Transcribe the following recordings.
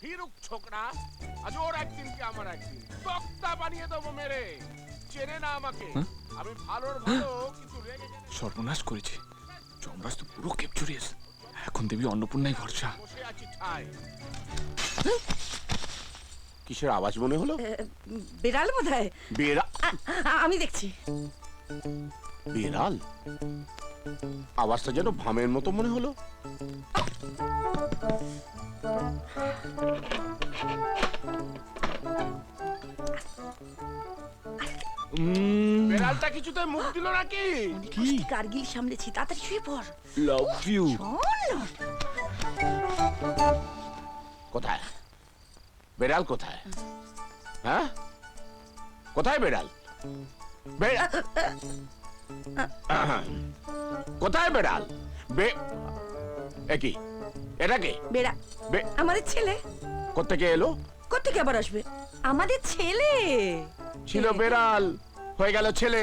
ভীরুক ছোকরা, আজ ওর একদিন কি আমার একদিন তক্তা বানিয়ে দেবো মেরে। চেনে না আমাকে, আমি ভালোর ভালো কিন্তু রেগে গেলে সর্বনাশ করেছে। যমরাজ তো পুরো ক্যাপচুরিয়াস। এখন দেবী অন্নপূর্ণাই ভরসা। বসে আছি ঠায়। কিসের আওয়াজ মনে হলো? বিড়াল বোধহয়। আমি দেখছি। বিড়াল? আওয়াজটা যেন ভামের মতো মনে হলো। বিড়ালটা কিছুতে মুখ দিল নাকি? কি কার্গিল সামলেছি, তাড়াতাড়ি শুয়ে পড়। Love you. কোথায় বেড়াল? কোথায়? হ্যাঁ, কোথায় বেড়াল? কোথায় বেড়াল? একই এটা কি? বেড়া আমাদের ছেলে। কোত্থেকে এলো? কোত্থেকে আবার আসবে? আমাদের ছেলে ছিল বেড়াল, হয়ে গেল ছেলে।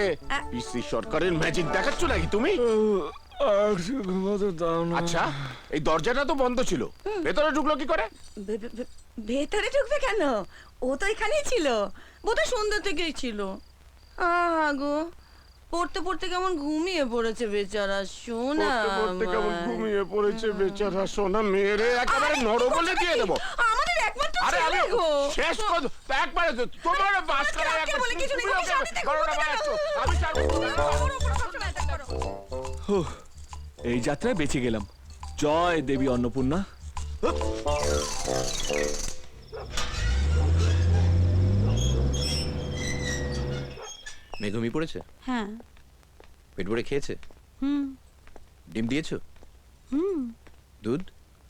পিসি সরকারের ম্যাজিক দেখাচ্ছ নাকি তুমি? আচ্ছা, এই দরজাটা তো বন্ধ ছিল, ভেতরে ঢুকলো কি করে? ভেতরে ঢুকবে কেন? ও তো এখানেই ছিল, বোধহয় সন্ধ্যা থেকেই ছিল। গো, পড়তে পড়তে কেমন ঘুমিয়ে পড়েছে বেচারা সোনা। পড়তে কেমন ঘুমিয়ে পড়েছে বেচারা সোনা। মেরে একেবারে নরবলে দিয়ে দেবো। আমাদের একমাত্র আরে আমি ছেলে গো। শেষ করে একবারে তোমার বাস করে আজকে বলে কিছু নেই, তুমি শান্তিতে ঘুমোতে দাও। আমি এই যাত্রায় বেঁচে গেলাম। জয় দেবী অন্নপূর্ণা। মেয়ে ঘুমিয়ে পড়েছে? হ্যাঁ। পেট ভরে খেয়েছে? ডিম দিয়েছো? দুধ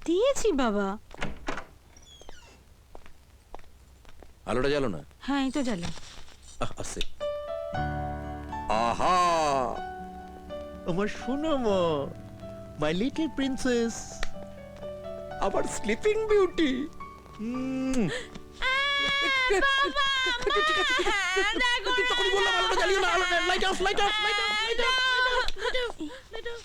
দিয়েছি বাবা। আলোটা জ্বালো না। হ্যাঁ, এই তো জ্বালে। আছে। আহা, আমার সোনা মা, মাই লিটল প্রিন্সেস, আবার স্লিপিং বিউটি। তখনই বললাম আলোটা জ্বালিও না, আলোটা light off, light off, light off, light off, light off.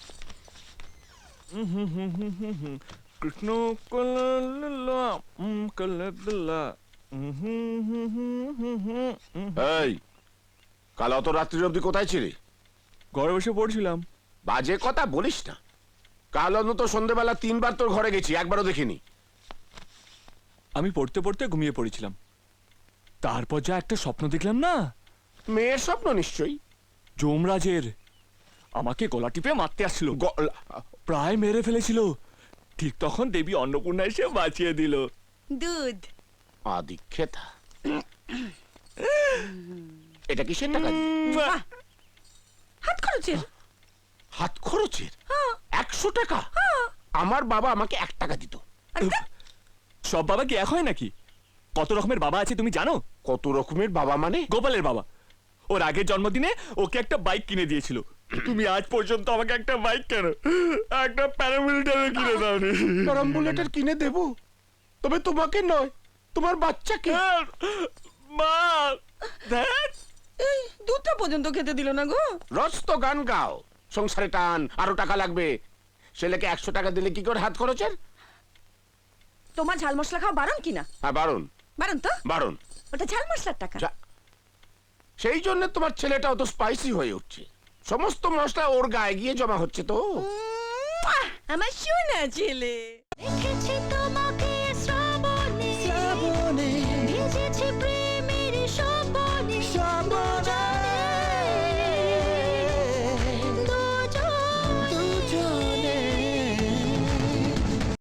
Krishna কল্লা কল্লা। এই, কাল অত রাত্রি অবধি কোথায় ছিলি? ঘরে বসে পড়ছিলাম। বাজে কথা বলিস না। কাল অন্তত সন্ধ্যেবেলা 3 বার তোর ঘরে গেছি, একবারও দেখিনি। আমি পড়তে পড়তে ঘুমিয়ে পড়েছিলাম, তারপর যা একটা স্বপ্ন দেখলাম না। মেয়ের স্বপ্ন নিশ্চয়ই। যমরাজের আমাকে গলা টিপে মারতে আসছিল, প্রায় মেরে ফেলেছিল। ঠিক তখন দেবী অন্নপূর্ণা এসে বাঁচিয়ে দিল। দুধ। আদিক্ষেতা। এটা কিসের টাকা? হাত খরচের। হাত খরচের? 100 টাকা? আমার বাবা আমাকে 1 টাকা দিত। সব বাবা কি এক হয় নাকি? কত রকমের বাবা আছে তুমি জানো? কত রকমের বাবা মানে? গোপালের বাবা ওর আগের জন্মদিনে ওকে একটা বাইক কিনে দিয়েছিল। তুমি আজ পর্যন্ত আমাকে একটা বাইক কেন, একটা প্যারামিলিটারি কিনে দাওনি। প্যারাম্বুলেটর কিনে দেব, তবে তোমাকে নয়, তোমার বাচ্চাকে। মা, ধ্যাৎ। এই দুধটা পর্যন্ত খেতে দিল না গো। রোজ তো গান গাও, সংসারে টান, আরো টাকা লাগবে। ছেলেকে 100 টাকা দিলে কি করে হাত খরচের? তোমার ঝাল মশলা খাওয়া বারণ কিনা? হ্যাঁ বারণ। বারণ তো? বারণ। ওটা ঝাল মশলার টাকা। সেই জন্য তোমার ছেলেটা অত স্পাইসি হয়ে উঠছে। সমস্ত মশলা ওর গায়ে গিয়ে জমা হচ্ছে তো। আমার সোনা ছেলে। দেখেছি তোমাকে